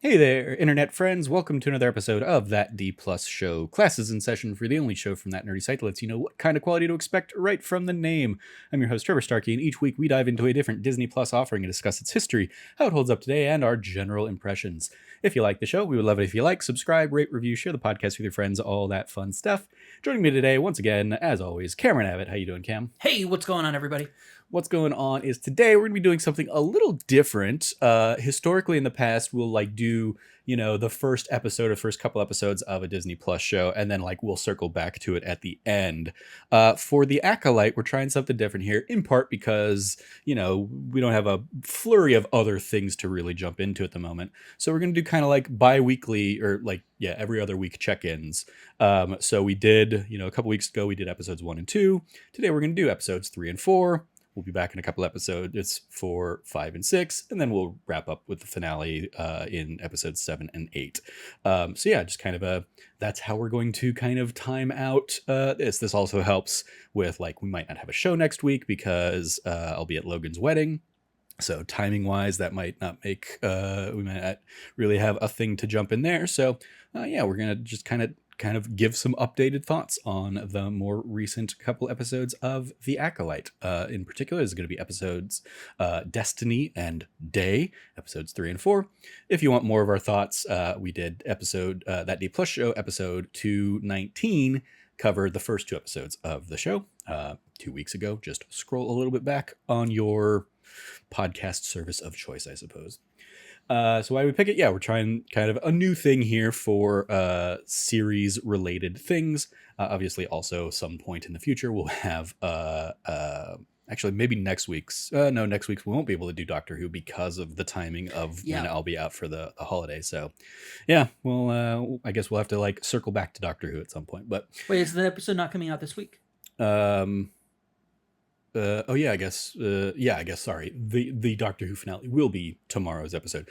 Hey there, internet friends. Welcome to another episode of That D Plus Show. Classes in session for the only show from that nerdy site that lets you know what kind of quality to expect right from the name. I'm your host, Trevor Starkey, and each week we dive into a different Disney Plus offering and discuss its history, how it holds up today, and our general impressions. If you like the show, we would love it if you like, subscribe, rate, review, share the podcast with your friends, all that fun stuff. Joining me today, once again, as always, Cameron Abbott. How you doing, Cam? Hey, what's going on, everybody? What's going on is today we're going to be doing something a little different. Historically in the past, we'll do, the first episode or first couple episodes of a Disney Plus show, and then we'll circle back to it at the end. For the Acolyte, we're trying something different here, in part because, we don't have a flurry of other things to really jump into at the moment. So we're going to do kind of bi-weekly or every other week check-ins. So we did, a couple weeks ago, we did episodes 1 and 2. Today we're going to do episodes 3 and 4. We'll be back in a couple episodes. It's for 5 and 6, and then we'll wrap up with the finale in episodes 7 and 8. Just kind of that's how we're going to kind of time out this. This also helps with we might not have a show next week because I'll be at Logan's wedding. So timing wise, that might not make we might not really have a thing to jump in there. So we're gonna just kind of give some updated thoughts on the more recent couple episodes of The Acolyte. In particular, is going to be episodes Destiny and Day, episodes 3 and 4. If you want more of our thoughts, we did episode That D Plus Show, episode 219, covered the first 2 episodes of the show 2 weeks ago. Just scroll a little bit back on your podcast service of choice, I suppose. So why we pick it? Yeah, we're trying kind of a new thing here for series related things. Obviously, also some point in the future we'll have actually maybe next week's we won't be able to do Doctor Who because of the timing of when I'll be out for the holiday. So yeah, well I guess we'll have to circle back to Doctor Who at some point. But wait, is the episode not coming out this week? I guess. Sorry. The Doctor Who finale will be tomorrow's episode.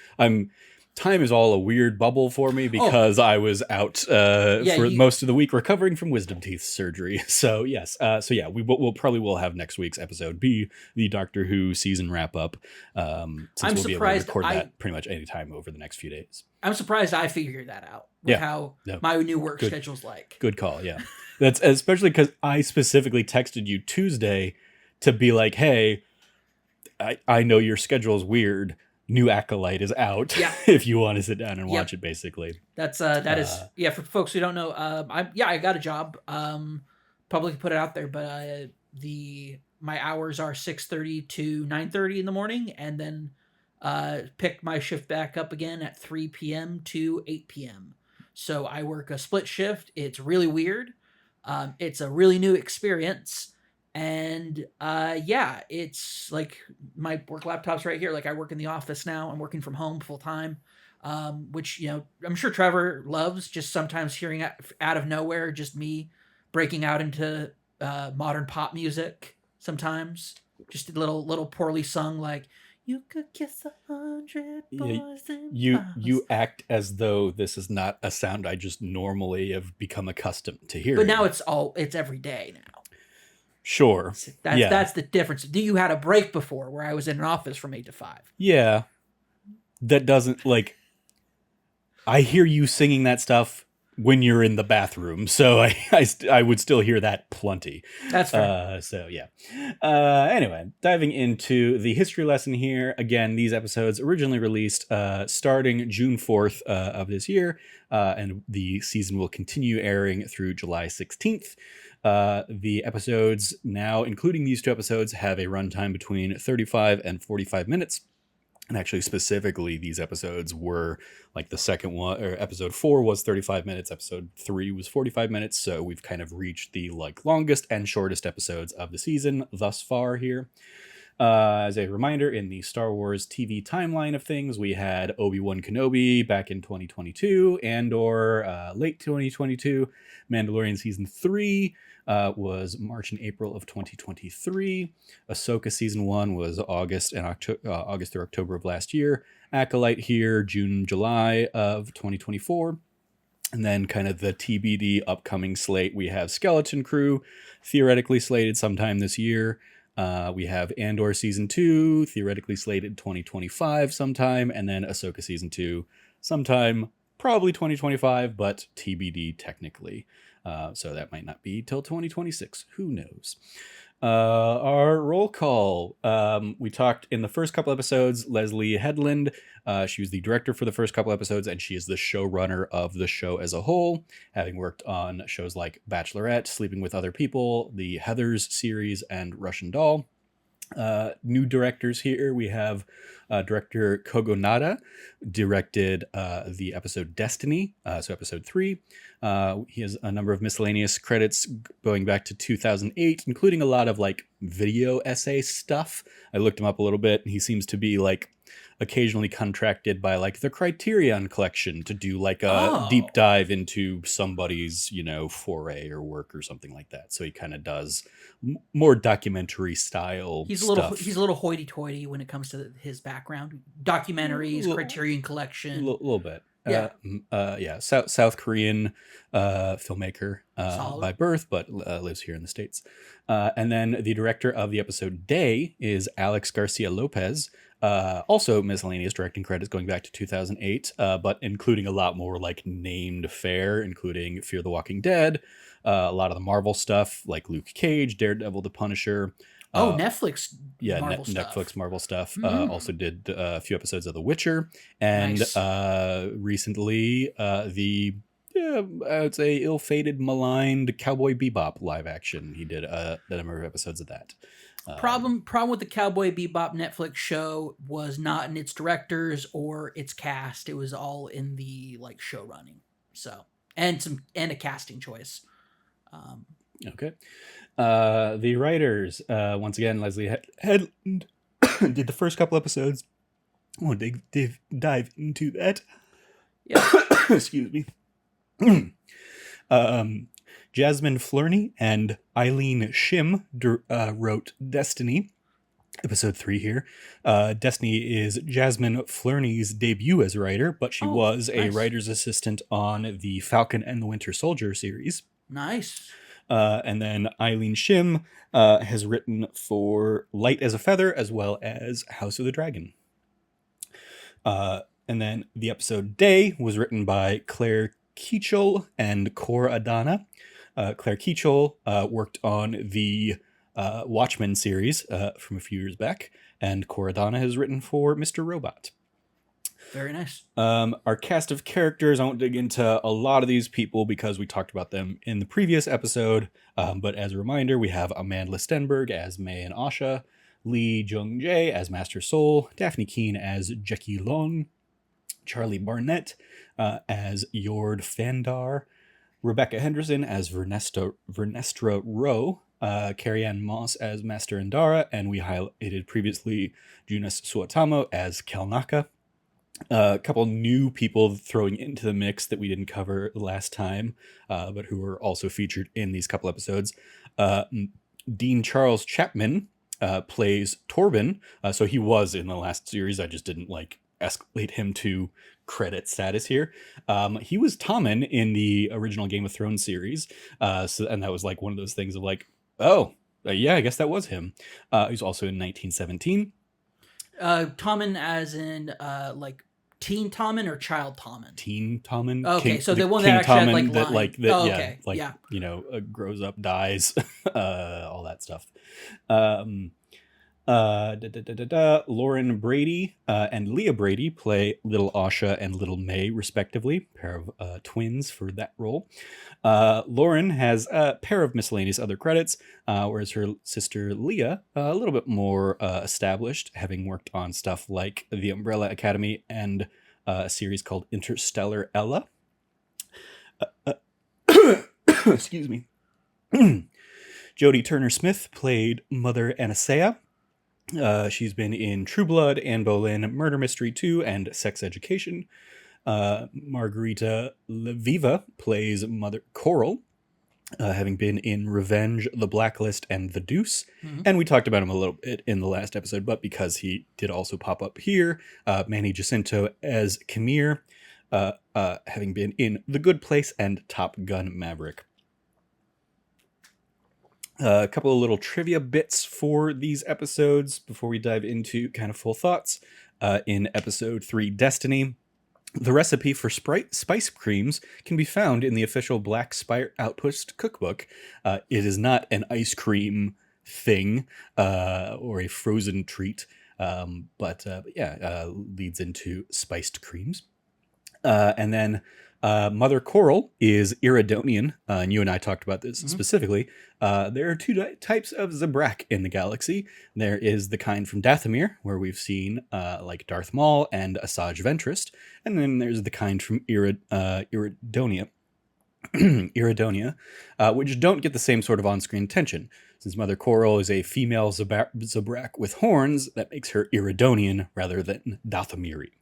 Time is all a weird bubble for me because I was out for most of the week recovering from wisdom teeth surgery. So yes. We'll probably have next week's episode be the Doctor Who season wrap up. Since we'll be able to record that pretty much any time over the next few days. I'm surprised I figured that out with how my new work schedule's like. Good call. Yeah. That's especially because I specifically texted you Tuesday to be like, hey, I know your schedule's weird. New Acolyte is out. Yeah. If you want to sit down and watch it, basically. That is for folks who don't know. I got a job. Publicly put it out there, but my hours are 6:30 to 9:30 in the morning, and then pick my shift back up again at 3 p.m. to 8 p.m. So I work a split shift. It's really weird. It's a really new experience. And it's my work laptop's right here. I work in the office now. I'm working from home full time, which I'm sure Trevor loves. Just sometimes hearing out of nowhere, just me breaking out into modern pop music. Sometimes just a little poorly sung "You could kiss 100 boys and you act as though this is not a sound I just normally have become accustomed to hearing. But now it's every day now. Sure. That's the difference. You had a break before where I was in an office from 8 to 5. Yeah. That doesn't I hear you singing that stuff when you're in the bathroom. So I would still hear that plenty. That's fair. Anyway, diving into the history lesson here. Again, these episodes originally released starting June 4th of this year. And the season will continue airing through July 16th. The episodes now, including these 2 episodes, have a runtime between 35 and 45 minutes. And actually, specifically, these episodes were the second one, or episode 4 was 35 minutes. Episode 3 was 45 minutes. So we've kind of reached the longest and shortest episodes of the season thus far here. As a reminder, in the Star Wars TV timeline of things, we had Obi-Wan Kenobi back in 2022, Andor late 2022, Mandalorian Season 3 was March and April of 2023, Ahsoka Season 1 was August through October of last year, Acolyte here, June, July of 2024, and then kind of the TBD upcoming slate, we have Skeleton Crew, theoretically slated sometime this year. We have Andor Season 2, theoretically slated 2025 sometime, and then Ahsoka Season 2, sometime probably 2025, but TBD technically. So that might not be till 2026. Who knows? Our roll call. We talked in the first couple episodes, Leslie Headland. She was the director for the first couple episodes, and she is the showrunner of the show as a whole, having worked on shows like Bachelorette, Sleeping with Other People, the Heathers series, and Russian Doll. New directors here. We have director Kogo Nada, directed the episode Destiny, so episode 3. He has a number of miscellaneous credits going back to 2008, including a lot of like video essay stuff. I looked him up a little bit, and he seems to be like occasionally contracted by like the Criterion Collection to do like a deep dive into somebody's, foray or work or something like that. So he kind of does more documentary style He's a stuff. little hoity-toity when it comes to his background. Documentaries, Criterion Collection. A little bit. Yeah. South Korean filmmaker by birth, but lives here in the States. And then the director of the episode Day is Alex Garcia Lopez. Also miscellaneous directing credits going back to 2008, but including a lot more like named fare, including Fear the Walking Dead, a lot of the Marvel stuff like Luke Cage, Daredevil, The Punisher. Netflix. Netflix Marvel stuff. Also did a few episodes of The Witcher, and recently the I would say ill-fated, maligned Cowboy Bebop live action. He did a number of episodes of that. Problem with the Cowboy Bebop Netflix show was not in its directors or its cast. It was all in the like show running. So and a casting choice. Okay. The writers, once again, Leslie Headland did the first couple episodes. I want to dive into that. Yeah. Excuse me. Jasmine Flerney and Eileen Shim wrote Destiny, episode 3 here. Destiny is Jasmine Flerney's debut as a writer, but she was a writer's assistant on the Falcon and the Winter Soldier series. Nice. And then Eileen Shim has written for Light as a Feather as well as House of the Dragon. And then the episode Day was written by Claire Keachel and Cora Adana. Claire Keachel worked on the Watchmen series from a few years back, and Cora Adana has written for Mr. Robot. Very nice. Our cast of characters, I won't dig into a lot of these people because we talked about them in the previous episode, but as a reminder, we have Amanda Stenberg as May and Asha, Lee Jung-jae as Master Soul, Daphne Keane as Jackie Long, Charlie Barnett as Jord Fandar, Rebecca Henderson as Vernestra Rowe, Carrie Ann Moss as Master Indara, and we highlighted previously Junas Suotamo as Kelnaka. A couple new people throwing into the mix that we didn't cover last time, but who were also featured in these couple episodes. Dean Charles Chapman plays Torben, so he was in the last series. I just didn't escalate him to credit status here. He was Tommen in the original Game of Thrones series, and that was one of those things of yeah, I guess that was him. He's also in 1917. Tommen as in Teen Tommen or Child Tommen? Teen Tommen. Okay, so the one that actually had grows up, dies, all that stuff. Lauren Brady and Leah Brady play Little Asha and Little May, respectively, pair of twins for that role. Lauren has a pair of miscellaneous other credits, whereas her sister Leah, a little bit more established, having worked on stuff like The Umbrella Academy and a series called Interstellar Ella. Excuse me. Jodie Turner-Smith played Mother Anasea. She's been in True Blood, Anne Boleyn, Murder Mystery 2, and Sex Education. Margarita Leviva plays Mother Coral, having been in Revenge, The Blacklist, and The Deuce. Mm-hmm. And we talked about him a little bit in the last episode, but because he did also pop up here, Manny Jacinto as Khmer, having been in The Good Place and Top Gun Maverick. A couple of little trivia bits for these episodes before we dive into kind of full thoughts. In episode 3, Destiny, The recipe for spice creams can be found in the official Black Spire Outpost cookbook. It is not an ice cream thing or a frozen treat, but yeah, leads into spiced creams. And then Mother Coral is Iridonian, and you and I talked about this specifically. There are two types of Zabrak in the galaxy. There is the kind from Dathomir, where we've seen like Darth Maul and Asajj Ventress, and then there's the kind from Iridonia, Iridonia, which don't get the same sort of on-screen attention. Since Mother Coral is a female Zabrak with horns, that makes her Iridonian rather than Dathomiri.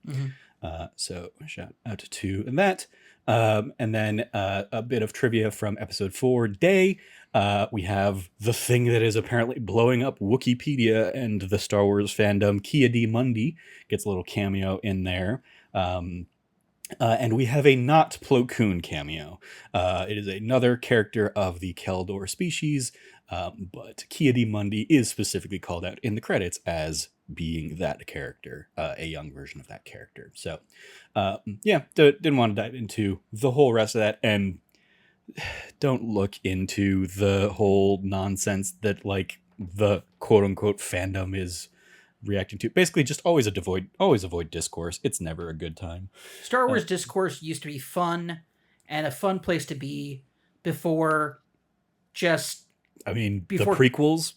So shout out to that. And then a bit of trivia from episode 4, Day. We have the thing that is apparently blowing up Wikipedia and the Star Wars fandom. Kia-D Mundi gets a little cameo in there. And we have a not Plo Koon cameo. It is another character of the Keldor species, but Kia-D Mundi is specifically called out in the credits as being that character, a young version of that character. So, yeah, didn't want to dive into the whole rest of that, and don't look into the whole nonsense that, like, the quote-unquote fandom is reacting to. Basically, just always avoid discourse. It's never a good time. Star Wars discourse used to be fun and a fun place to be before just... I mean, the prequels...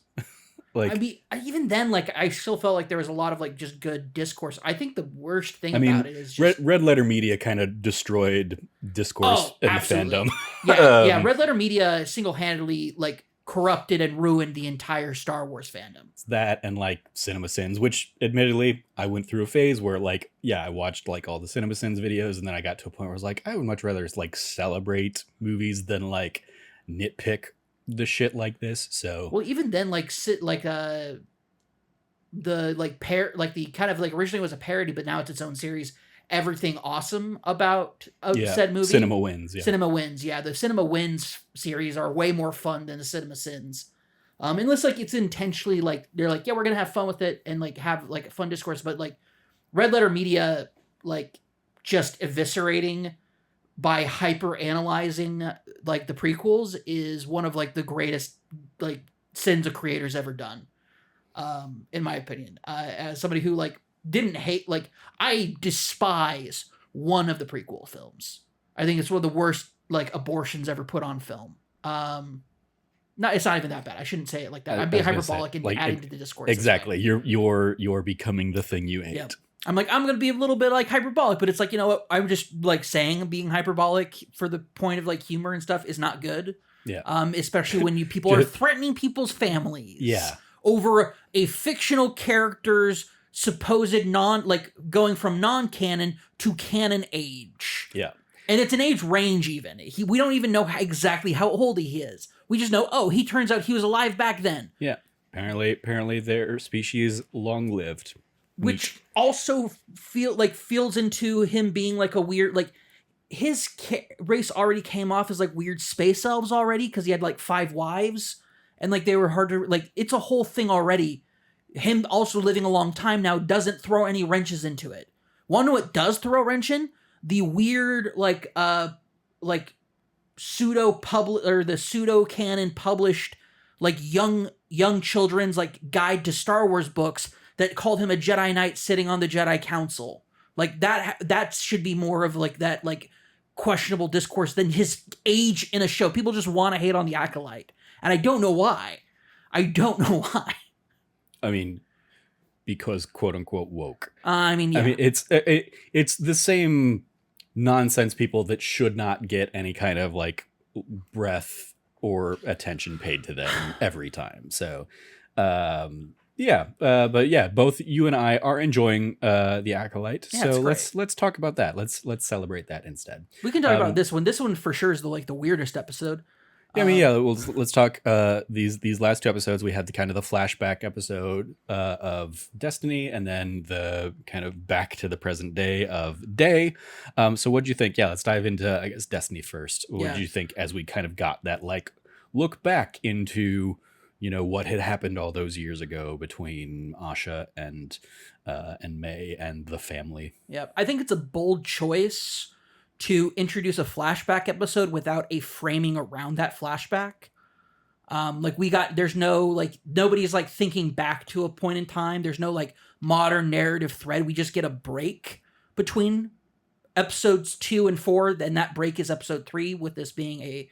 Like, I mean, even then, like, I still felt like there was a lot of, like, just good discourse. I think the worst thing about it is just... Red Letter Media kind of destroyed discourse in the fandom. Yeah, Red Letter Media single-handedly, like, corrupted and ruined the entire Star Wars fandom. It's that and, like, Cinema Sins, which, admittedly, I went through a phase where, like, yeah, I watched, like, all the Cinema Sins videos, and then I got to a point where I was like, I would much rather, like, celebrate movies than, like, nitpick the shit like this. So well, even then, like the the kind of like originally was a parody, but now it's its own series. Everything awesome about said movie. Cinema Wins. Yeah. Cinema Wins. Yeah, the Cinema Wins series are way more fun than the Cinema Sins. Unless like it's intentionally like they're like, yeah, we're gonna have fun with it and like have like a fun discourse, but like Red Letter Media like just eviscerating by hyper analyzing like the prequels is one of like the greatest like sins a creator's ever done, in my opinion. As somebody who like didn't hate, like I despise one of the prequel films. I think it's one of the worst like abortions ever put on film. It's not even that bad. I shouldn't say it like that. I'm being hyperbolic and like, adding to the discourse. Exactly. You're becoming the thing you hate. Yep. I'm going to be a little bit like hyperbolic, but it's like, you know what? I'm just like saying being hyperbolic for the point of like humor and stuff is not good. Yeah. Especially when people are threatening people's families. Yeah. Over a fictional character's supposed going from non-canon to canon age. Yeah. And it's an age range even. We don't even know exactly how old he is. We just know, he turns out he was alive back then. Yeah. Apparently their species long-lived. Which also feels into him being like a weird, like his race already came off as like weird space elves already because he had like 5 wives and like they were hard to like. It's a whole thing already. Him also living a long time now doesn't throw any wrenches into it. One what does throw a wrench in the weird like pseudo canon published like young children's like guide to Star Wars books that called him a Jedi Knight sitting on the Jedi Council. Like that should be more of like that like questionable discourse than his age in a show. People just want to hate on the Acolyte. And I don't know why. I mean, because quote unquote woke. Yeah. I mean, it's the same nonsense people that should not get any kind of like breath or attention paid to them every time. So, but yeah, both you and I are enjoying the Acolyte. Yeah, so let's talk about that. Let's celebrate that instead. We can talk about this one. This one for sure is the weirdest episode. Yeah, I mean, let's talk these last 2 episodes. We had the kind of the flashback episode of Destiny, and then the kind of back to the present day of Day. So what do you think? Yeah, let's dive into, I guess, Destiny first. What did you think as we kind of got that like look back into what had happened all those years ago between Asha and May and the family. Yeah, I think it's a bold choice to introduce a flashback episode without a framing around that flashback. There's no, like, nobody's like thinking back to a point in time. There's no like modern narrative thread. We just get a break between episodes 2 and 4. Then that break is episode 3, with this being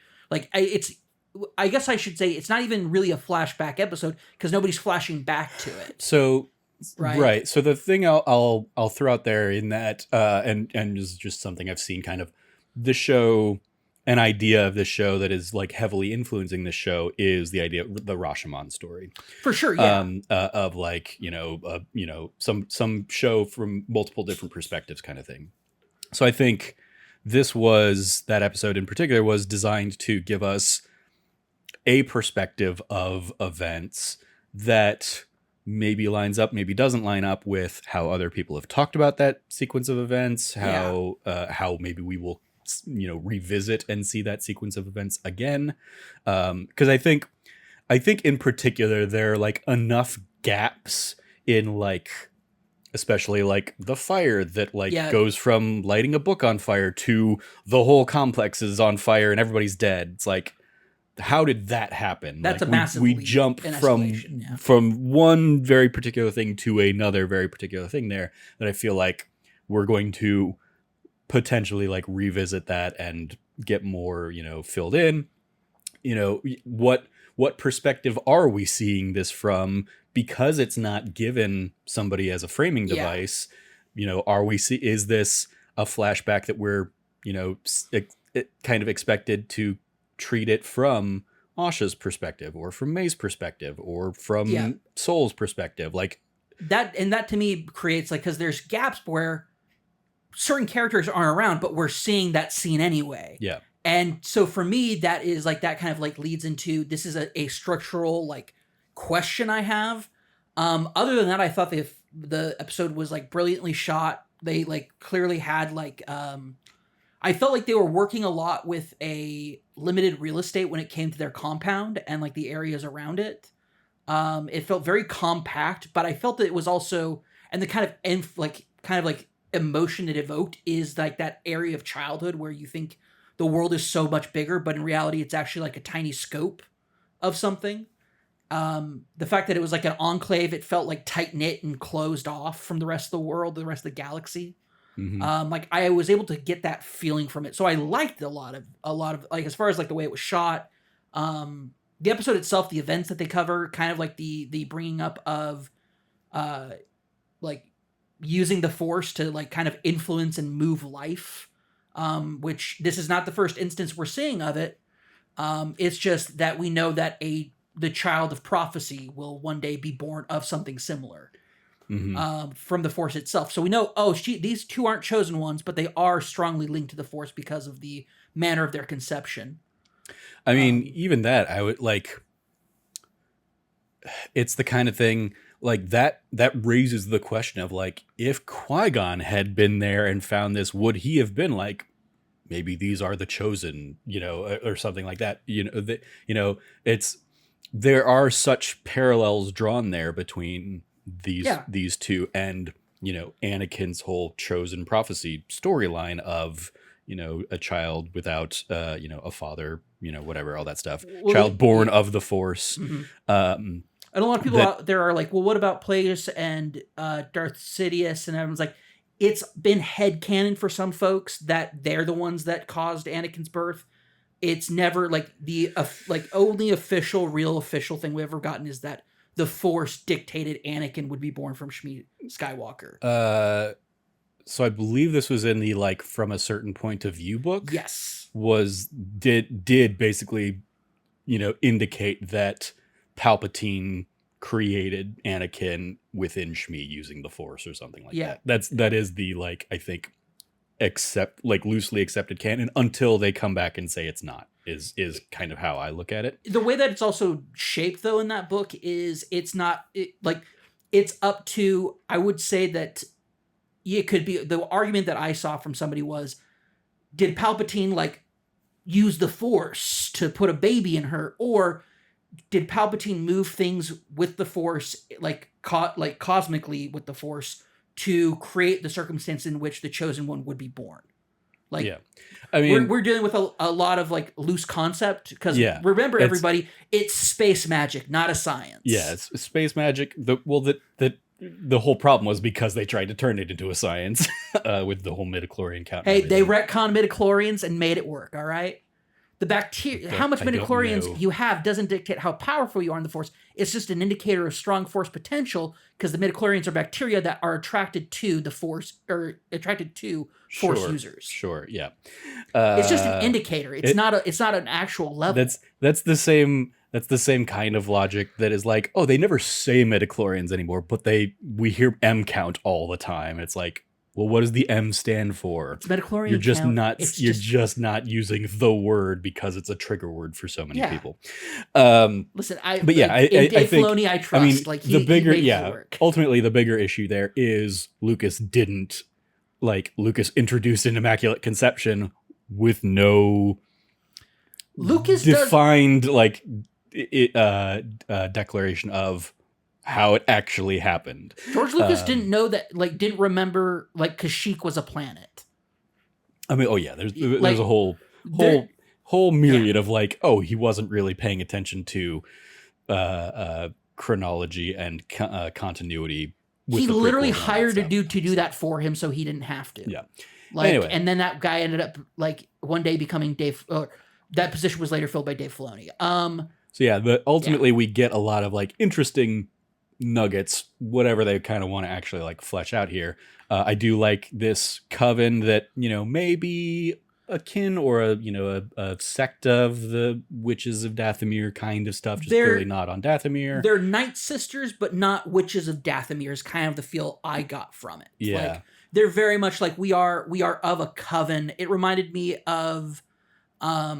I guess I should say it's not even really a flashback episode because nobody's flashing back to it. So, right. So the thing I'll throw out there in that, and is just something I've seen kind of the show, an idea of the show that is like heavily influencing the show is the idea of the Rashomon story. For sure, yeah. Of like, some show from multiple different perspectives kind of thing. So I think that episode in particular was designed to give us a perspective of events that maybe lines up, maybe doesn't line up with how other people have talked about that sequence of events, how maybe we will, revisit and see that sequence of events again. Because I think in particular, there are like enough gaps in like, especially like the fire that goes from lighting a book on fire to the whole complex is on fire and everybody's dead. It's like, how did that happen? That's like, a massive we leap jump in from one very particular thing to another very particular thing there that I feel like we're going to potentially like revisit that and get more, filled in. What perspective are we seeing this from? Because it's not given somebody as a framing device, is this a flashback that we're, kind of expected to treat it from Asha's perspective or from May's perspective or from Soul's perspective, like that. And that to me creates like, because there's gaps where certain characters aren't around, but we're seeing that scene anyway. Yeah. And so for me, that is like, that kind of like leads into, this is a structural like question I have. Other than that, I thought the episode was like brilliantly shot. They like clearly had like, I felt like they were working a lot with a limited real estate when it came to their compound and like the areas around it. It felt very compact, but I felt that it was also, and the kind of emotion it evoked is like that area of childhood where you think the world is so much bigger, but in reality, it's actually like a tiny scope of something. The fact that it was like an enclave, it felt like tight knit and closed off from the rest of the world, the rest of the galaxy. Mm-hmm. Like I was able to get that feeling from it. So I liked a lot of like, as far as like the way it was shot, the episode itself, the events that they cover, kind of like the bringing up of, like using the Force to like kind of influence and move life. Which this is not the first instance we're seeing of it. It's just that we know that the child of prophecy will one day be born of something similar. Mm-hmm. From the Force itself. So we know, these two aren't chosen ones, but they are strongly linked to the Force because of the manner of their conception. I mean, even that, I would like, it's the kind of thing like that raises the question of like, if Qui-Gon had been there and found this, would he have been like, maybe these are the chosen, or something like that, there are such parallels drawn there between these two and Anakin's whole chosen prophecy storyline of a child without a father, whatever, all that stuff, child born of the Force. Mm-hmm. And a lot of people out there are like, well, what about Plagueis and Darth Sidious? And everyone's like, it's been headcanon for some folks that they're the ones that caused Anakin's birth. It's never like the only real official thing we've ever gotten is that the Force dictated Anakin would be born from Shmi Skywalker. So I believe this was in the like From a Certain Point of View book. Yes. Did basically, indicate that Palpatine created Anakin within Shmi using the Force or something like that. That is the like, I think, loosely accepted canon until they come back and say it's not. Is kind of how I look at it. The way that it's also shaped though in that book is it's up to, I would say that it could be, the argument that I saw from somebody was, did Palpatine like use the Force to put a baby in her, or did Palpatine move things with the Force, like cosmically with the Force, to create the circumstance in which the Chosen One would be born? Like, Yeah. I mean, we're dealing with a lot of like loose concept, because yeah, remember, it's everybody, it's space magic, not a science. yeah, it's space magic. The whole problem was because they tried to turn it into a science with the whole midichlorian count. Hey, they retconned midichlorians and made it work. All right. The bacteria, how much I don't know. midichlorians you have doesn't dictate how powerful you are in the Force. It's just an indicator of strong Force potential, because the midichlorians are bacteria that are attracted to the Force, or attracted to Force users. Sure, yeah. It's just an indicator. It's not an actual level. That's the same kind of logic that is like, oh, they never say midichlorians anymore, but we hear M count all the time. It's like, well, what does the M stand for? It's midichlorian You're just count. not just not using the word because it's a trigger word for so many people. Listen, I think Filoni, I trust. I mean, like the bigger, he makes it work. Ultimately the bigger issue there is Lucas introduced an Immaculate Conception with no defined declaration of how it actually happened. George Lucas didn't know that, didn't remember, Kashyyyk was a planet. I mean, oh yeah, there's a whole myriad of he wasn't really paying attention to chronology and continuity. He literally hired a dude to do that for him, so he didn't have to. Yeah. Anyway. And then that guy ended up one day becoming Dave. That position was later filled by Dave Filoni. So yeah, but ultimately we get a lot of interesting nuggets, whatever they kind of want to actually flesh out here. I do like this coven that may be akin or a sect of the witches of Dathomir kind of stuff, just clearly not on Dathomir. They're Night Sisters, but not witches of Dathomir is kind of the feel I got from it. Yeah. They're very much like we are of a coven. It reminded me of a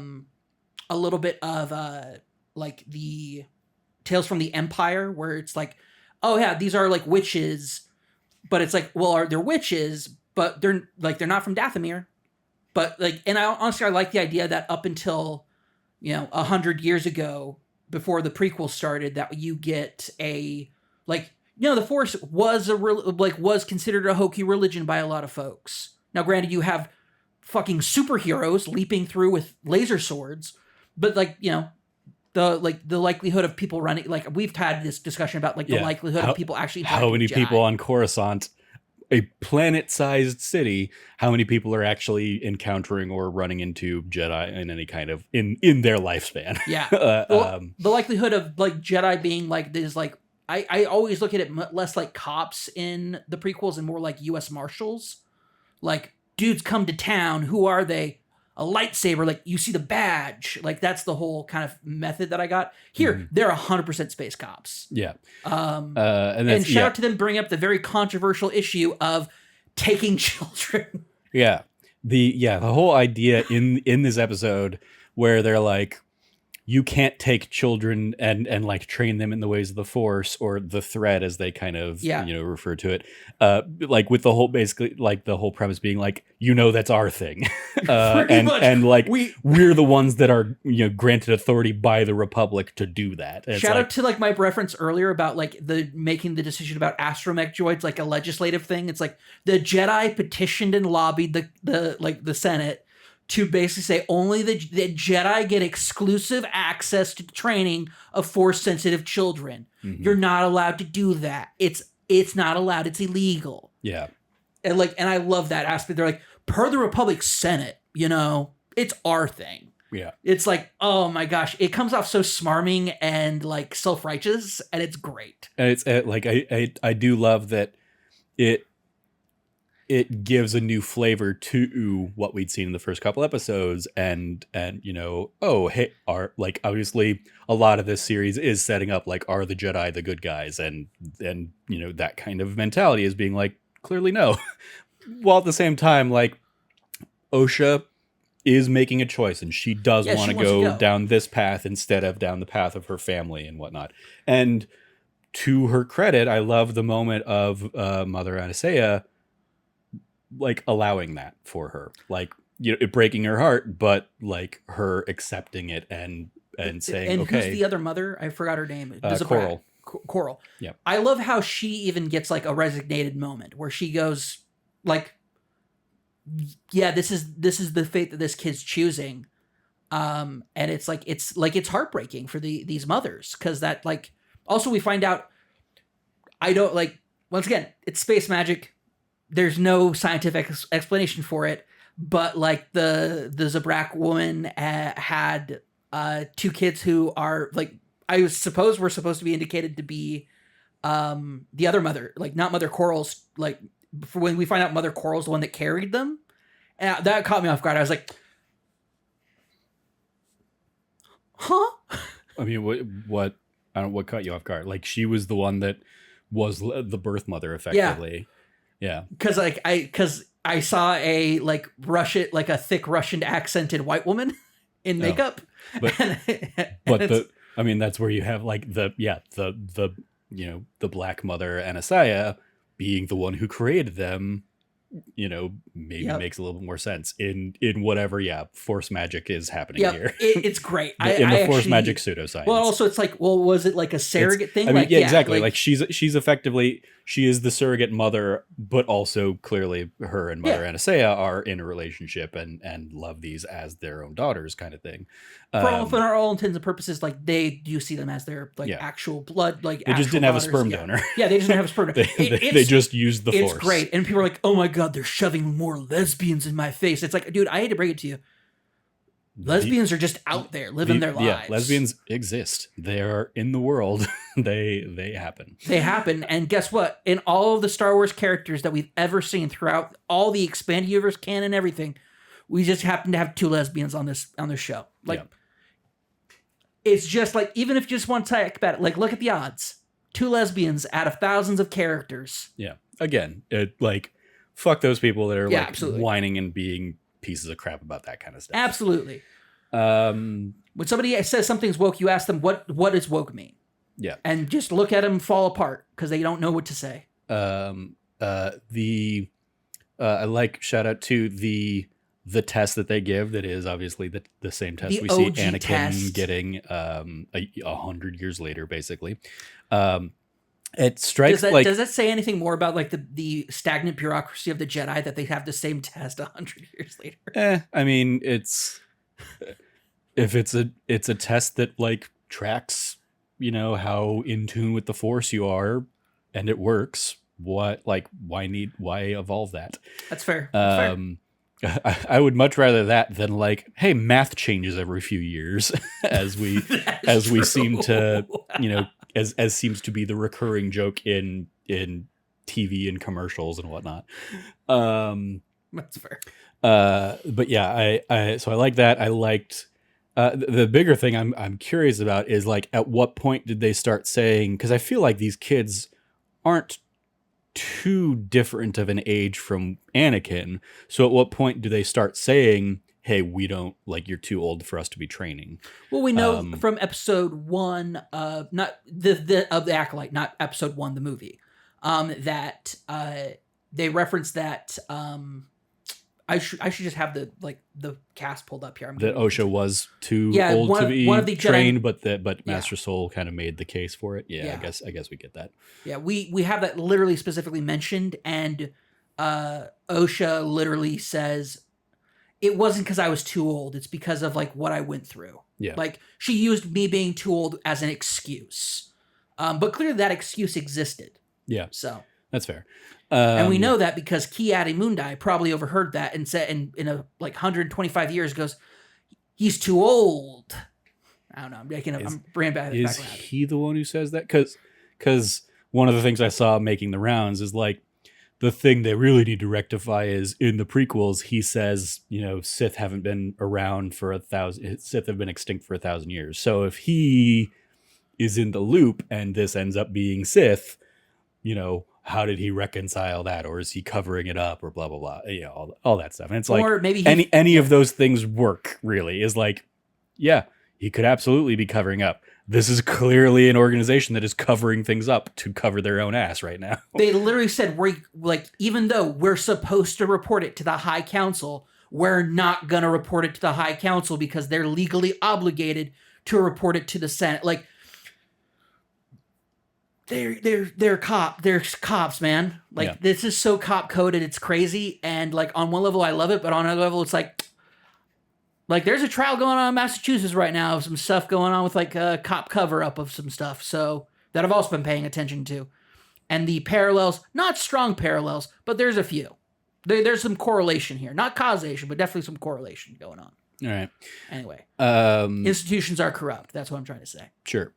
little bit of the Tales from the Empire, where it's oh yeah, these are witches, but it's well, they're witches, but they're not from Dathomir. But and honestly, I like the idea that up until 100 years ago, before the prequel started, that you get a the Force was was considered a hokey religion by a lot of folks. Now, granted, you have fucking superheroes leaping through with laser swords, but the likelihood of people running, we've had this discussion about the likelihood of people actually how many people on Coruscant, a planet-sized city, how many people are actually encountering or running into Jedi in any kind of in their lifespan? Yeah. The likelihood of Jedi being this I always look at it less like cops in the prequels and more like U.S. Marshals. Dudes come to town. Who are they? A lightsaber. You see the badge. That's the whole kind of method that I got. Here, they're 100% space cops. Yeah. And shout out to them bringing up the very controversial issue of taking children. Yeah. The whole idea in this episode where they're you can't take children and train them in the ways of the Force, or the thread as they kind of refer to it, with the whole basically the whole premise being that's our thing, we're the ones that are granted authority by the Republic to do that. And shout out to my reference earlier about the making the decision about astromech droids a legislative thing. It's the Jedi petitioned and lobbied the Senate to basically say only the Jedi get exclusive access to training of Force-sensitive children. Mm-hmm. You're not allowed to do that. It's not allowed. It's illegal. Yeah. And I love that aspect. They're per the Republic Senate, it's our thing. Yeah. It's oh my gosh, it comes off so smarming and self-righteous, and it's great. And it's I do love that it gives a new flavor to what we'd seen in the first couple episodes, and obviously a lot of this series is setting up are the Jedi the good guys, and that kind of mentality is being clearly no. While at the same time Osha is making a choice, and she does want to go down this path instead of down the path of her family and whatnot. And to her credit, I love the moment of Mother Anastasia allowing that for her, it breaking her heart, but her accepting it and and saying, and okay. who's the other mother? I forgot her name. Coral. Coral. Yeah. I love how she even gets like a resignated moment where she goes like, yeah, this is the fate that this kid's choosing. And it's heartbreaking for these mothers. Cause that like, also we find out, I don't like, once again, it's space magic. There's no scientific explanation for it, but like the Zabrak woman had 2 kids who are like, I suppose we're supposed to be indicated to be the other mother, like not Mother Coral's, like when we find out Mother Coral's the one that carried them. And that caught me off guard. I was like, huh? I mean, what I don't know what caught you off guard. Like she was the one that was the birth mother effectively. Yeah. Cause I saw a like a thick Russian accented white woman in makeup. But I mean, that's where you have like the black mother Anasaya being the one who created them, maybe makes a little bit more sense in whatever, force magic is happening here. It's great. in the force magic pseudoscience. Well, also it's like, was it like a surrogate thing? I mean, exactly. Like she's effectively, she is the surrogate mother, but also clearly her and Mother Anasaya are in a relationship and love these as their own daughters kind of thing. For all intents and purposes, like they do see them as their like actual blood, like they just didn't have a sperm donor. Yeah, they just didn't have a sperm donor. they just used the force. It's great. And people are like, oh my God, they're shoving more lesbians in my face. It's like, dude, I hate to break it to you. Lesbians are just out there living their lives. Yeah, lesbians exist. They are in the world. they happen. They happen. And guess what? In all of the Star Wars characters that we've ever seen throughout all the expanded universe canon, everything, we just happen to have 2 lesbians on this show. Like, it's just like, even if you just want to talk about it, like, look at the odds. 2 lesbians out of thousands of characters. Yeah. Again, like, fuck those people that are like absolutely. whining and being pieces of crap about that kind of stuff. Absolutely. When somebody says something's woke, you ask them, what does woke mean? Yeah. And just look at them fall apart because they don't know what to say. I like, shout out to the test that they give that is obviously the same test we see Anakin test. getting 100 years later, basically. It strikes does that say anything more about like the stagnant bureaucracy of the Jedi that they have the same test 100 years later? I mean, it's a test that like tracks, how in tune with the Force you are, and it works. Why evolve that? That's fair. I would much rather that than like, hey, math changes every few years as we seem to, as seems to be the recurring joke in TV and commercials and whatnot. That's fair. But yeah, so I like that. I liked the bigger thing I'm curious about is like, at what point did they start saying, because I feel like these kids aren't too different of an age from Anakin. So at what point do they start saying, hey, we don't, like, you're too old for us to be training? Well, we know from episode 1 of not the Acolyte, not episode 1, the movie, that they reference that I should just have the cast pulled up here. That Osha was too old to be trained, but Master Soul kind of made the case for it. Yeah. I guess we get that. Yeah, we have that literally specifically mentioned, and Osha literally says it wasn't because I was too old. It's because of like what I went through. Yeah, like she used me being too old as an excuse, but clearly that excuse existed. Yeah, so that's fair. And we know that because Ki-Adi Mundi probably overheard that and said, in a like 125 years, goes, he's too old. I don't know. I'm bringing back. Is he the one who says that? Because one of the things I saw making the rounds is like, the thing they really need to rectify is in the prequels, he says, Sith haven't been around for 1,000. Sith have been extinct for 1,000 years. So if he is in the loop and this ends up being Sith, how did he reconcile that, or is he covering it up, or blah blah blah? All that stuff. And it's like, or maybe any of those things work. Really, is like, yeah, he could absolutely be covering up. This is clearly an organization that is covering things up to cover their own ass right now. They literally said, even though we're supposed to report it to the High Council, we're not gonna report it to the High Council because they're legally obligated to report it to the Senate. Like, they're cops, man. Like, this is so cop coded, it's crazy. And like on one level I love it, but on another level it's like there's a trial going on in Massachusetts right now of some stuff going on with like a cop cover up of some stuff. So that I've also been paying attention to. And the parallels, not strong parallels, but there's a few. There's some correlation here. Not causation, but definitely some correlation going on. All right. Anyway. Institutions are corrupt. That's what I'm trying to say. Sure.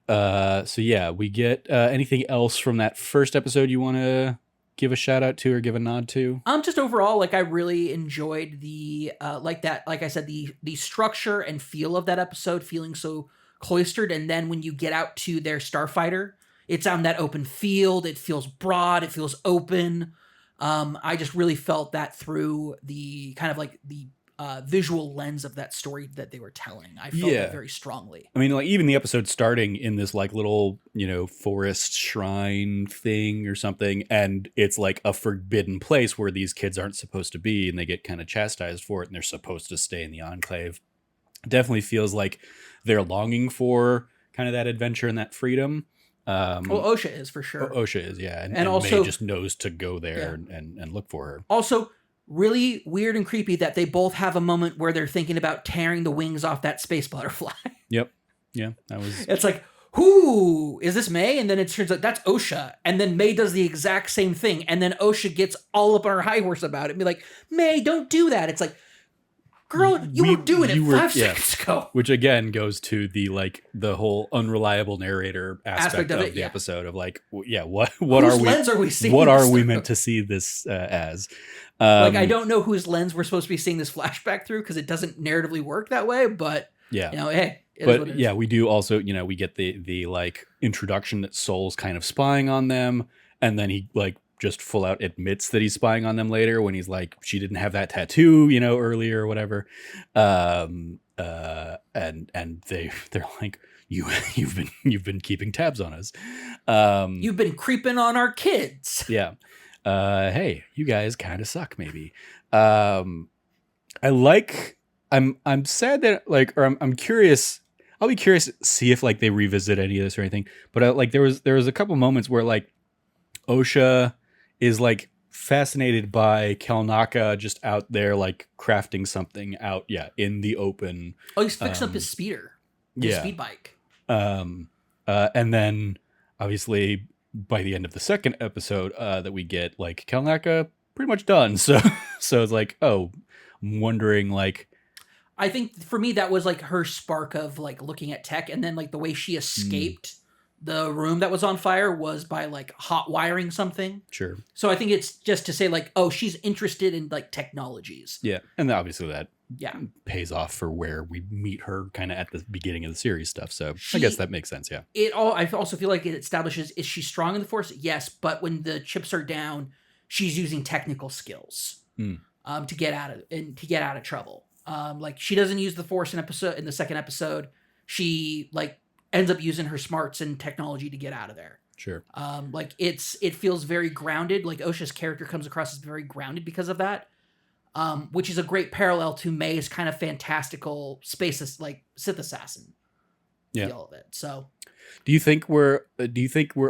So yeah, we get anything else from that first episode you want to give a shout out to or give a nod to? Just overall, like I really enjoyed the like I said, the structure and feel of that episode, feeling so cloistered. And then when you get out to their starfighter, it's on that open field. It feels broad. It feels open. I just really felt that through the kind of like the visual lens of that story that they were telling. I felt it very strongly. I mean, like even the episode starting in this like little, forest shrine thing or something, and it's like a forbidden place where these kids aren't supposed to be, and they get kind of chastised for it, and they're supposed to stay in the enclave. It definitely feels like they're longing for kind of that adventure and that freedom. Well, Osha is for sure. Osha is, yeah. And also May just knows to go there and look for her. Also, really weird and creepy that they both have a moment where they're thinking about tearing the wings off that space butterfly. Yep. Yeah, that was... It's like, who is this May? And then it turns out that's Osha. And then May does the exact same thing. And then Osha gets all up on her high horse about it and be like, May, don't do that. It's like, girl, you were doing it 5 seconds ago. Which again goes to the whole unreliable narrator aspect of the episode of like, what whose lens are we seeing? What are we meant to see this as? I don't know whose lens we're supposed to be seeing this flashback through because it doesn't narratively work that way. But hey. But yeah, we do also, we get the like introduction that Soul's kind of spying on them, and then he like just full out admits that he's spying on them later when he's like, she didn't have that tattoo, earlier or whatever. And they're like, you've been keeping tabs on us. You've been creeping on our kids. Yeah. Hey, you guys kind of suck maybe. I'm sad that I'm curious. I'll be curious to see if like they revisit any of this or anything. But there was a couple moments where like Osha is like fascinated by Kelnaka just out there like crafting something out in the open. Oh, he's fixing up his speeder. His speed bike. And then obviously by the end of the second episode that we get like Kelnaka pretty much done. So it's like, oh, I'm wondering like, I think for me that was like her spark of like looking at tech, and then like the way she escaped the room that was on fire was by like hot wiring something. Sure. So I think it's just to say like, oh, she's interested in like technologies. Yeah. And obviously that pays off for where we meet her kind of at the beginning of the series stuff. So I guess that makes sense. Yeah. I also feel like it establishes, is she strong in the Force? Yes. But when the chips are down, she's using technical skills to get out of trouble. Like she doesn't use the Force in the second episode. She like ends up using her smarts and technology to get out of there. Sure. Like it feels very grounded. Like Osha's character comes across as very grounded because of that. Which is a great parallel to May's kind of fantastical space, like Sith assassin feel of it. So, do you think we're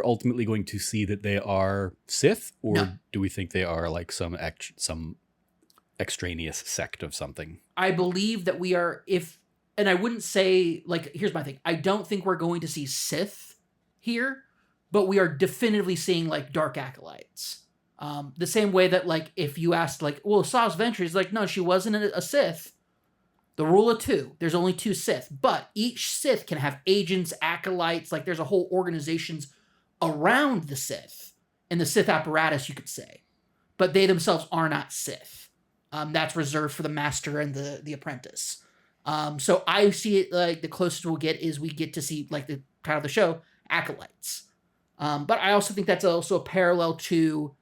ultimately going to see that they are Sith, or do we think they are like some extraneous sect of something? I believe that we are. And I wouldn't say like. Here's my thing. I don't think we're going to see Sith here, but we are definitively seeing like dark acolytes. The same way that, like, if you asked, like, well, Saw's Venture is like, no, she wasn't a Sith. The rule of 2. There's only 2 Sith. But each Sith can have agents, acolytes. Like, there's a whole organizations around the Sith. In the Sith apparatus, you could say. But they themselves are not Sith. That's reserved for the master and the apprentice. So I see it like the closest we'll get is we get to see, like the title of the show, acolytes. But I also think that's also a parallel to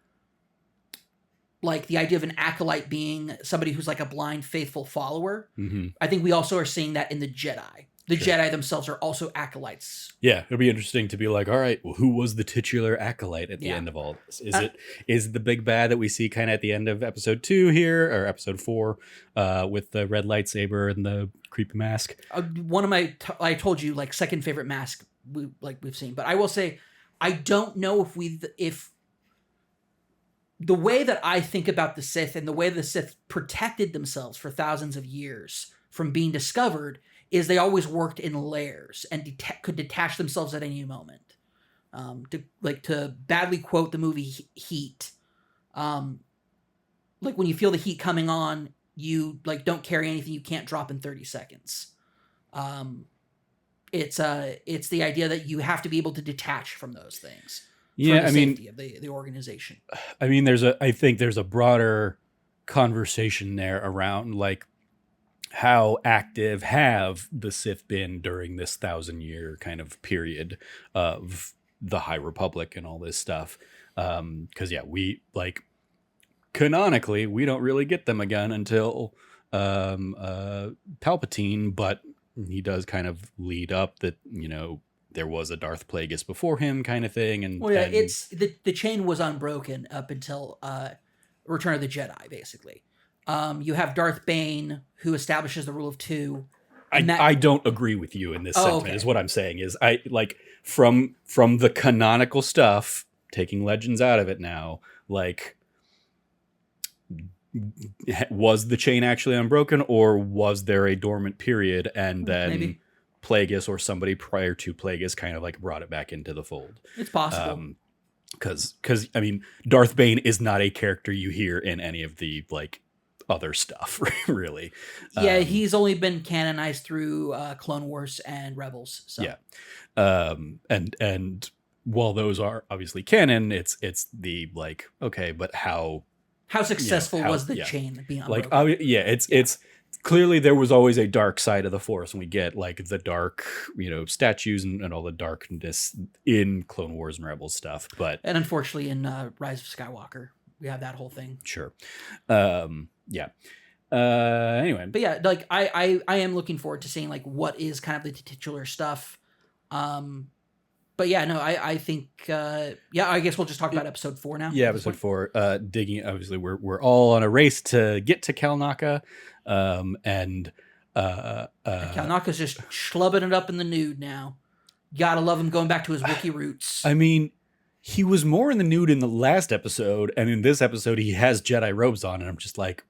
like the idea of an acolyte being somebody who's like a blind, faithful follower. Mm-hmm. I think we also are seeing that in the Jedi. the Jedi themselves are also acolytes. Yeah, it'll be interesting to be like, all right, well, who was the titular acolyte at the Yeah. end of all this? Is the big bad that we see kind of at the end of episode 2 here, or episode 4, with the red lightsaber and the creepy mask? One of my, I told you, like, second favorite mask we've seen. But I will say, I don't know if the way that I think about the Sith and the way the Sith protected themselves for thousands of years from being discovered is they always worked in layers and could detach themselves at any moment. To badly quote the movie Heat, like when you feel the heat coming on, you like don't carry anything you can't drop in 30 seconds. It's the idea that you have to be able to detach from those things. Yeah, for the safety of the organization. I mean, I think there's a broader conversation there around like how active have the Sith been during this 1,000-year kind of period of the High Republic and all this stuff. Because we like canonically we don't really get them again until Palpatine, but he does kind of lead up that there was a Darth Plagueis before him, kind of thing. And it's the chain was unbroken up until Return of the Jedi, basically. You have Darth Bane, who establishes the rule of 2. I don't agree with you in this sentiment. Okay. Is what I'm saying is I like from the canonical stuff, taking Legends out of it now, like was the chain actually unbroken, or was there a dormant period and then maybe Plagueis or somebody prior to Plagueis kind of like brought it back into the fold? It's possible. Because I mean, Darth Bane is not a character you hear in any of the like other stuff, really. Yeah, he's only been canonized through Clone Wars and Rebels. So. Yeah, and while those are obviously canon, it's the like okay, but how successful was the chain being unbroken? Like it's clearly there was always a dark side of the Force, and we get like the dark statues and all the darkness in Clone Wars and Rebels stuff, and unfortunately in Rise of Skywalker we have that whole thing. Sure. Anyway, but yeah, like I am looking forward to seeing like what is kind of the titular stuff. But yeah, no, I think I guess we'll just talk about episode 4 now. Yeah, episode 4. Digging, obviously we're all on a race to get to Kalnaka, and Kalnaka's just schlubbing it up in the nude now. Gotta love him going back to his Wookiee roots. I mean, he was more in the nude in the last episode, and in this episode he has Jedi robes on, and I'm just like,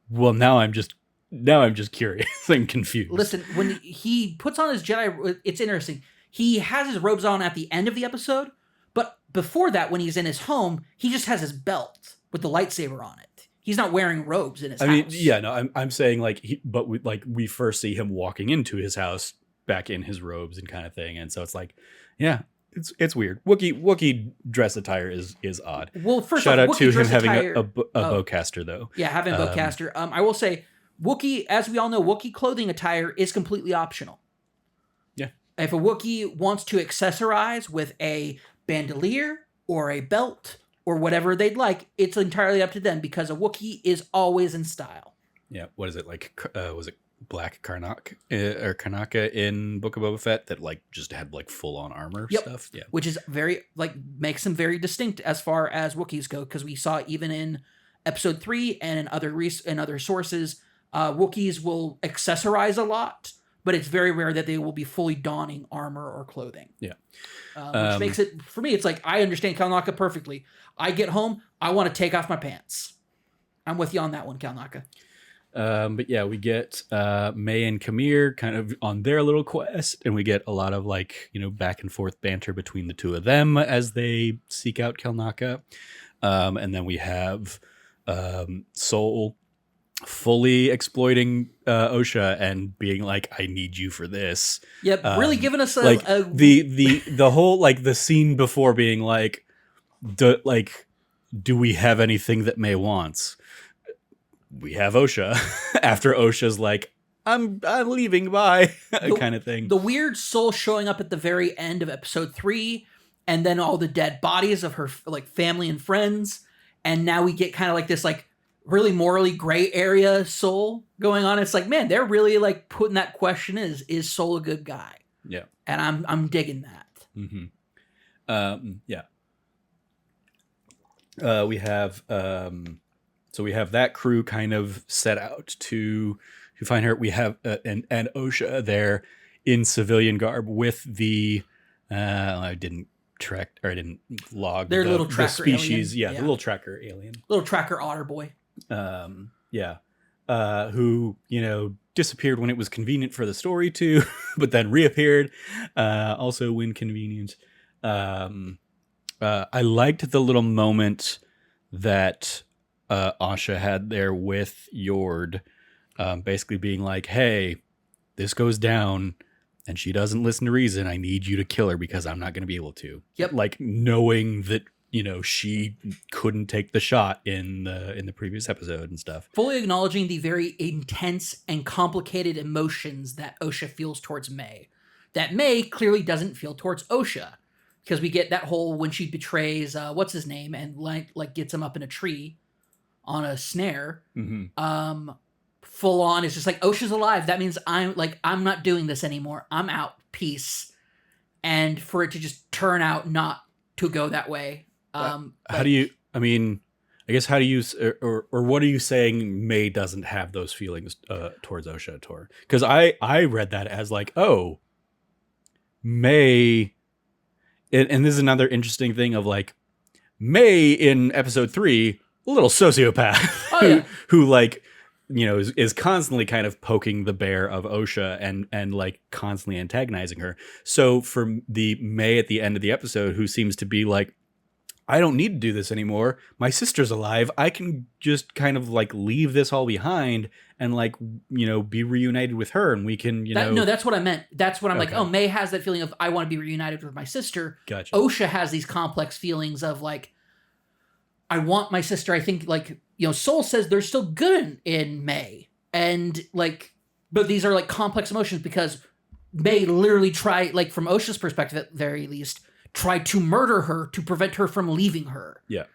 well, now I'm just curious and confused. Listen, when he puts on his Jedi, it's interesting. He has his robes on at the end of the episode, but before that, when he's in his home, he just has his belt with the lightsaber on it. He's not wearing robes in his house. I mean, yeah, no, I'm saying like, we first see him walking into his house back in his robes and kind of thing, and so it's like, yeah. It's weird. Wookiee dress attire is odd. Well, first shout off, out to him having attire, a bowcaster though. Yeah, having a bowcaster. I will say, Wookiee, as we all know, Wookiee clothing attire is completely optional. Yeah. If a Wookiee wants to accessorize with a bandolier or a belt or whatever they'd like, it's entirely up to them because a Wookiee is always in style. Yeah. What is it like? Was it Black Karnaka in Book of Boba Fett that like just had like full on armor stuff? Yeah, which is very like makes them very distinct as far as Wookiees go, because we saw even in episode 3 and in other sources, Wookiees will accessorize a lot, but it's very rare that they will be fully donning armor or clothing. Yeah, which makes it for me. It's like I understand Kalnaka perfectly. I get home, I want to take off my pants. I'm with you on that one, Kalnaka. But yeah, we get May and Kamir kind of on their little quest, and we get a lot of like back and forth banter between the two of them as they seek out Kalnaka. And then we have Sol fully exploiting Osha and being like, "I need you for this." Yep, really giving us the whole like the scene before being like, do we have anything that May wants? We have Osha. After Osha's like, I'm leaving, bye, kind of thing. The weird Soul showing up at the very end of episode 3, and then all the dead bodies of her like family and friends, and now we get kind of like this like really morally gray area Soul going on. It's like, man, they're really like putting that question: is Soul a good guy? Yeah. And I'm digging that. Yeah. We have so we have that crew kind of set out to find her. We have and OSHA there in civilian garb with the I didn't track or I didn't log Their little the tracker species. alien. Yeah, the little tracker alien. Little tracker otter boy. Yeah. Who, disappeared when it was convenient for the story to, but then reappeared, also when convenient. I liked the little moment that Asha had there with Yord, basically being like, hey, this goes down and she doesn't listen to reason. I need you to kill her because I'm not going to be able to. Yep. Like knowing that, she couldn't take the shot in the previous episode and stuff. Fully acknowledging the very intense and complicated emotions that OSHA feels towards May. That May clearly doesn't feel towards OSHA. Because we get that whole when she betrays what's his name and like gets him up in a tree on a snare. Mm-hmm. Full on is just like, OSHA's alive. That means I'm not doing this anymore. I'm out. Peace. And for it to just turn out not to go that way. How do you? I mean, I guess how do you or what are you saying? May doesn't have those feelings towards OSHA Tor? Because I read that as like, oh, May. And this is another interesting thing of like May in episode 3, a little sociopath who like, is constantly kind of poking the bear of OSHA and like constantly antagonizing her. So for the May at the end of the episode, who seems to be like, I don't need to do this anymore. My sister's alive. I can just kind of like leave this all behind and like, be reunited with her and we can, No, that's what I meant. That's what I'm Okay. like, oh, May has that feeling of I want to be reunited with my sister. Gotcha. OSHA has these complex feelings of like, I want my sister. I think like, Soul says they're still good in May. And like, but these are like complex emotions because May literally like from OSHA's perspective at the very least, tried to murder her to prevent her from leaving her. Yeah.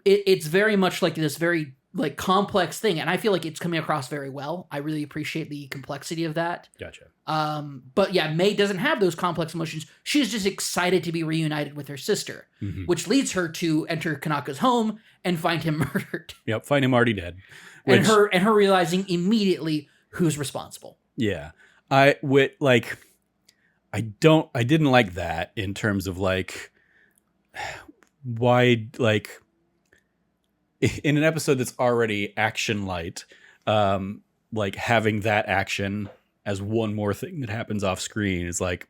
It's very much like this very like complex thing, and I feel like it's coming across very well. I really appreciate the complexity of that. Gotcha. But yeah, May doesn't have those complex emotions. She's just excited to be reunited with her sister, which leads her to enter Kanaka's home and find him murdered. Yep. Find him already dead. And her realizing immediately who's responsible. Yeah. I didn't like that in terms of like why like in an episode that's already action light, like having that action as one more thing that happens off screen is like,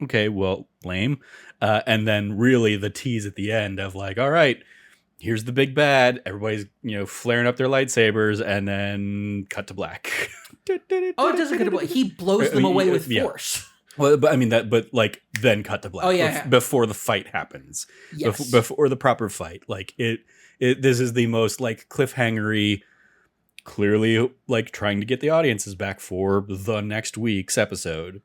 okay, well, lame. And then really the tease at the end of like, all right, here's the big bad. Everybody's, flaring up their lightsabers and then cut to black. Oh, it doesn't cut to black. He blows them away with force. Well, but I mean then cut to black. Oh, yeah. Before the fight happens. Yes. Before the proper fight. Like this is the most like cliffhangery, clearly like trying to get the audiences back for the next week's episode.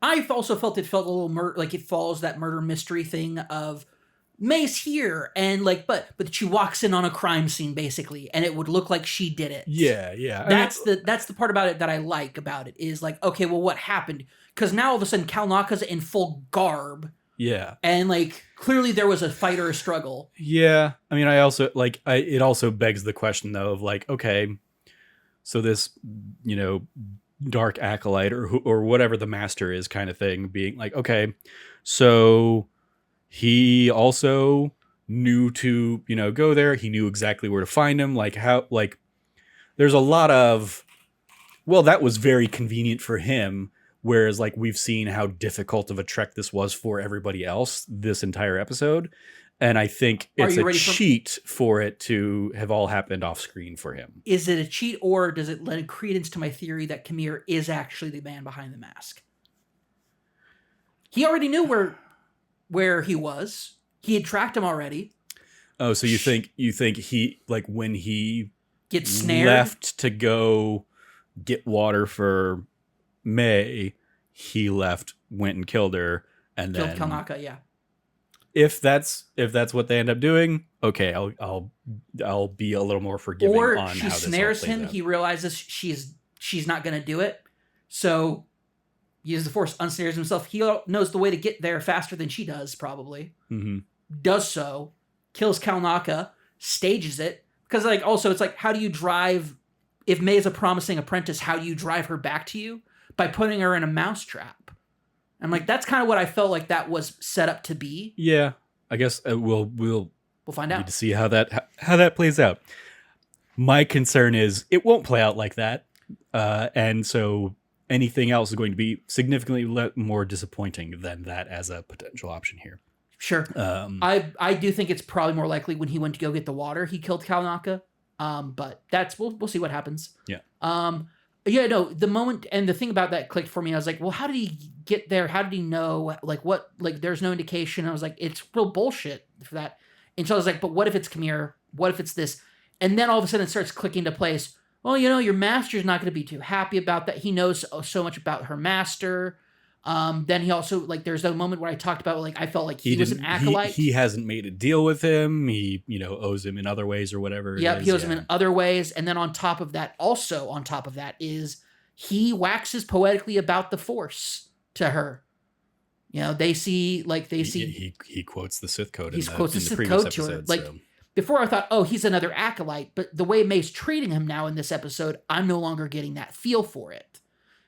I also felt a little like it follows that murder mystery thing of May's here and like, but she walks in on a crime scene basically, and it would look like she did it. Yeah. That's the part about it that I like about it is like, okay, well, what happened? Because now all of a sudden Kalnaka's in full garb. Yeah. And like clearly there was a fight or a struggle. Yeah. I mean, I also like it also begs the question though of like, okay, so this, dark acolyte or whatever the master is kind of thing being like, okay, so he also knew to, go there. He knew exactly where to find him. Like how, like there's a lot of, well, that was very convenient for him. Whereas like we've seen how difficult of a trek this was for everybody else this entire episode. And I think it's a cheat for it to have all happened off screen for him. Is it a cheat or does it lend credence to my theory that Kamir is actually the man behind the mask? He already knew where he was. He had tracked him already. Oh, so you think he like when he gets snared, left to go get water for May, he went and killed her and killed then Kalnaka, yeah. if that's what they end up doing, okay, I'll be a little more forgiving Or on she how this all snares plays him. out. He realizes she's not going to do it. So uses the Force, unsnares himself. He knows the way to get there faster than she does, probably. Mm-hmm. Does so, kills Kalnaka, stages it. Because, like, also, it's like, how do you drive... If May is a promising apprentice, how do you drive her back to you? By putting her in a mousetrap. I'm like, that's kind of what I felt like that was set up to be. Yeah, I guess we'll find need out to see how that plays out. My concern is it won't play out like that, and so anything else is going to be significantly more disappointing than that as a potential option here. Sure. I do think it's probably more likely when he went to go get the water, he killed Kalnaka. But that's we'll see what happens. Yeah. Yeah, no, the moment and the thing about that clicked for me. I was like, well, how did he get there? How did he know? Like, what? Like, there's no indication. I was like, it's real bullshit for that. And so I was like, but what if it's Khmer? What if it's this? And then all of a sudden it starts clicking to place. Well, your master's not going to be too happy about that. He knows so much about her master. Then he also, like, there's a moment where I talked about, like, I felt like he was an acolyte. He hasn't made a deal with him. He, owes him in other ways or whatever. Yep, he owes him in other ways. And then on top of that, is he waxes poetically about the Force to her. They see. He quotes the Sith Code. He quotes the Sith Code to her. Like, before I thought, oh, he's another acolyte. But the way May's treating him now in this episode, I'm no longer getting that feel for it.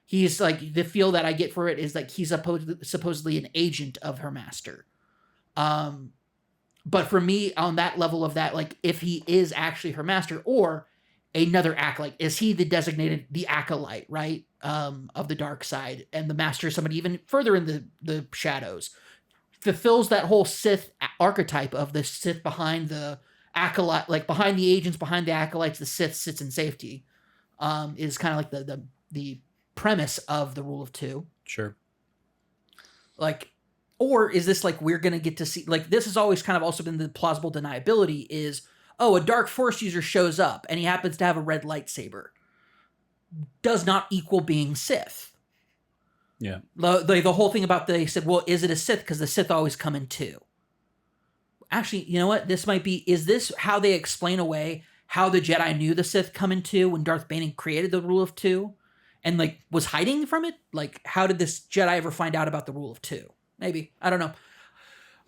He's like, the feel that I get for it is like he's supposedly an agent of her master. But for me, on that level of that, like, if he is actually her master or another acolyte, is he the acolyte, right? Of the dark side, and the master is somebody even further in the shadows, fulfills that whole Sith archetype of the Sith behind the acolyte, like behind the agents, behind the acolytes, the Sith sits in safety. Is kind of like the premise of the Rule of Two. Sure. Like, or is this like we're gonna get to see, like, this has always kind of also been the plausible deniability is, oh, a dark Force user shows up and he happens to have a red lightsaber. Does not equal being Sith. Yeah. The whole thing about they said, well, is it a Sith? Because the Sith always come in two. Actually, you know what? This might be, is this how they explain away how the Jedi knew the Sith come in two when Darth Bane created the Rule of Two? And, like, was hiding from it? Like, how did this Jedi ever find out about the Rule of Two? Maybe. I don't know.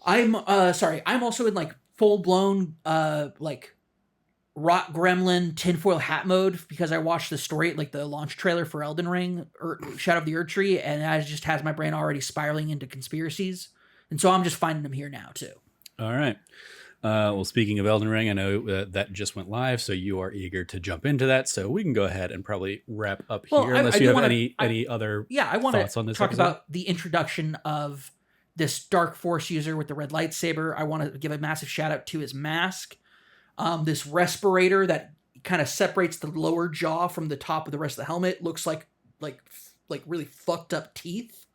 I'm sorry. I'm also in, like, full-blown, like, rot gremlin tinfoil hat mode because I watched the story, like, the launch trailer for Elden Ring, or Shadow of the Erd Tree, and that just has my brain already spiraling into conspiracies. And so I'm just finding them here now, too. All right. Well, speaking of Elden Ring, I know that just went live, so you are eager to jump into that. So we can go ahead and probably wrap up here, unless you have any other I want thoughts on this talk episode? about the introduction of this Dark Force user with the red lightsaber. I want to give a massive shout out to his mask. This respirator that kind of separates the lower jaw from the top of the rest of the helmet looks like really fucked up teeth,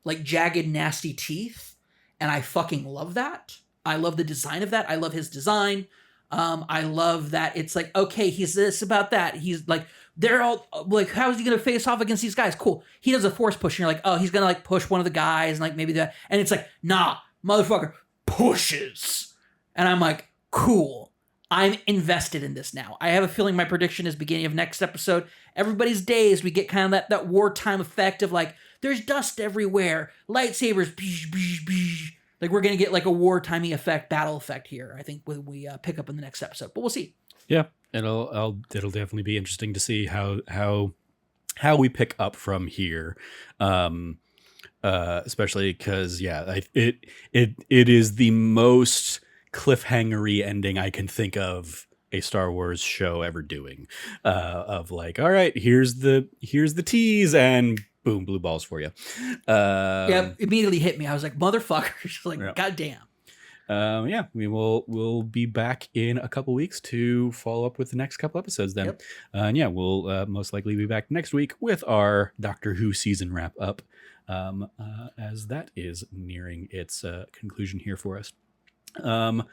like jagged, nasty teeth, and I fucking love that. I love the design of that. I love his design. I love that it's like, okay, he's this about that. He's like, they're all like, how is he going to face off against these guys? Cool. He does a force push, and you're like, oh, he's going to like push one of the guys, and like maybe that. And it's like, nah, motherfucker pushes. And I'm like, cool. I'm invested in this now. I have a feeling my prediction is beginning of next episode. Everybody's dazed. We get kind of that wartime effect of like, there's dust everywhere. Lightsabers. Bzz, bzz, bzz. Like, we're going to get like a wartimey effect, battle effect here, I think, when we pick up in the next episode. But we'll see. Yeah, it'll definitely be interesting to see how we pick up from here. Especially because, it is the most cliffhangery ending I can think of a Star Wars show ever doing. Of like, all right, here's the tease, and boom, blue balls for you. Immediately hit me. I was like, motherfuckers. Like, yeah. Goddamn. We'll be back in a couple weeks to follow up with the next couple episodes then. Yep. We'll most likely be back next week with our Doctor Who season wrap up, as that is nearing its conclusion here for us. So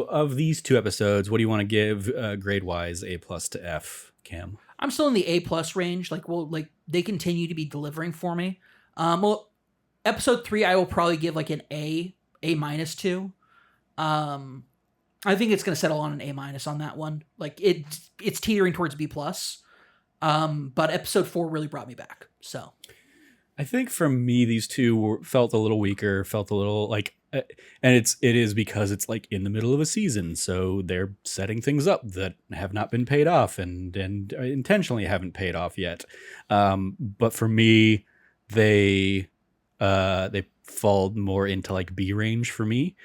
of these two episodes, what do you want to give grade wise, A+ to F, Cam? I'm still in the A+ range. Like, well, like, they continue to be delivering for me. Episode 3, I will probably give like an A minus to. I think it's going to settle on an A minus on that one. Like it's teetering towards B plus. But episode 4 really brought me back. So I think for me, these two felt a little weaker, felt a little like, and it is because it's like in the middle of a season, so they're setting things up that have not been paid off and intentionally haven't paid off yet. But for me, they fall more into like B range for me.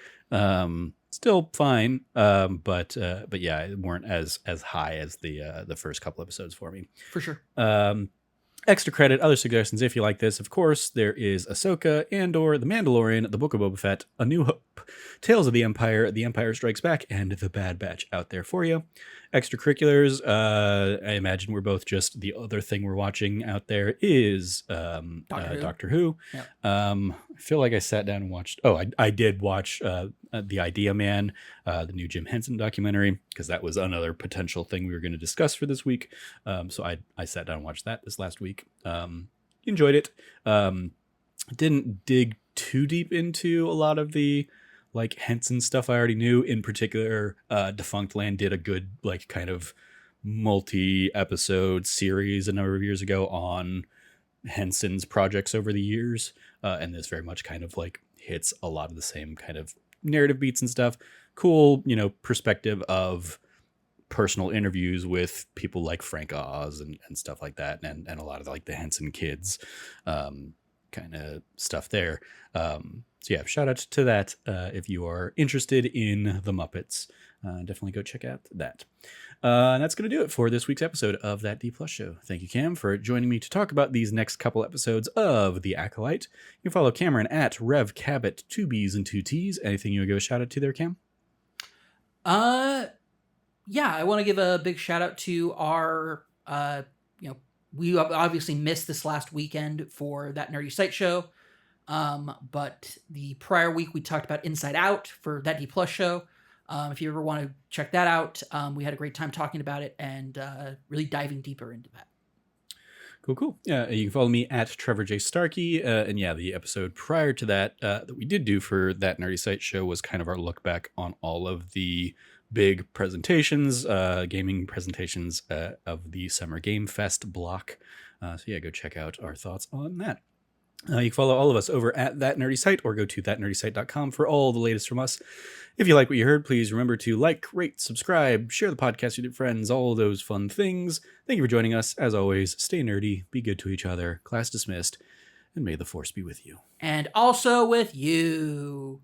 Still fine, but yeah, weren't as high as the first couple episodes for me. for sure. Extra credit, other suggestions if you like this. Of course, there is Ahsoka, Andor, The Mandalorian, The Book of Boba Fett, A New Hope, Tales of the Empire Strikes Back, and The Bad Batch out there for you. Extracurriculars, I imagine we're both just the other thing we're watching out there is Doctor Who. Yeah. I feel like I sat down and watched. Oh, I did watch The Idea Man, the new Jim Henson documentary, because that was another potential thing we were going to discuss for this week. So I sat down and watched that this last week. Enjoyed it. Didn't dig too deep into a lot of the like Henson stuff I already knew. In particular, Defunct Land did a good like kind of multi-episode series a number of years ago on Henson's projects over the years, and this very much kind of like hits a lot of the same kind of narrative beats and stuff. Cool, perspective of personal interviews with people like Frank Oz and stuff like that, and a lot of like the Henson kids kind of stuff there. So yeah, shout out to that. If you are interested in the Muppets, definitely go check out that. And that's going to do it for this week's episode of That D Plus Show. Thank you, Cam, for joining me to talk about these next couple episodes of The Acolyte. You can follow Cameron at Rev Cabot, 2 B's and 2 T's. Anything you want to give a shout out to there, Cam? Yeah, I want to give a big shout out to our, we obviously missed this last weekend for That Nerdy Site Show. But the prior week we talked about Inside Out for That D Plus Show. If you ever want to check that out, we had a great time talking about it and really diving deeper into that. Cool. Yeah, you can follow me at Trevor J. Starkey. And yeah, the episode prior to that that we did do for That Nerdy Site Show was kind of our look back on all of the big presentations, gaming presentations of the Summer Game Fest block. So yeah, go check out our thoughts on that. You can follow all of us over at That Nerdy Site or go to thatnerdysite.com for all the latest from us. If you like what you heard, please remember to like, rate, subscribe, share the podcast with your friends, all those fun things. Thank you for joining us. As always, stay nerdy, be good to each other, class dismissed, and may the force be with you. And also with you.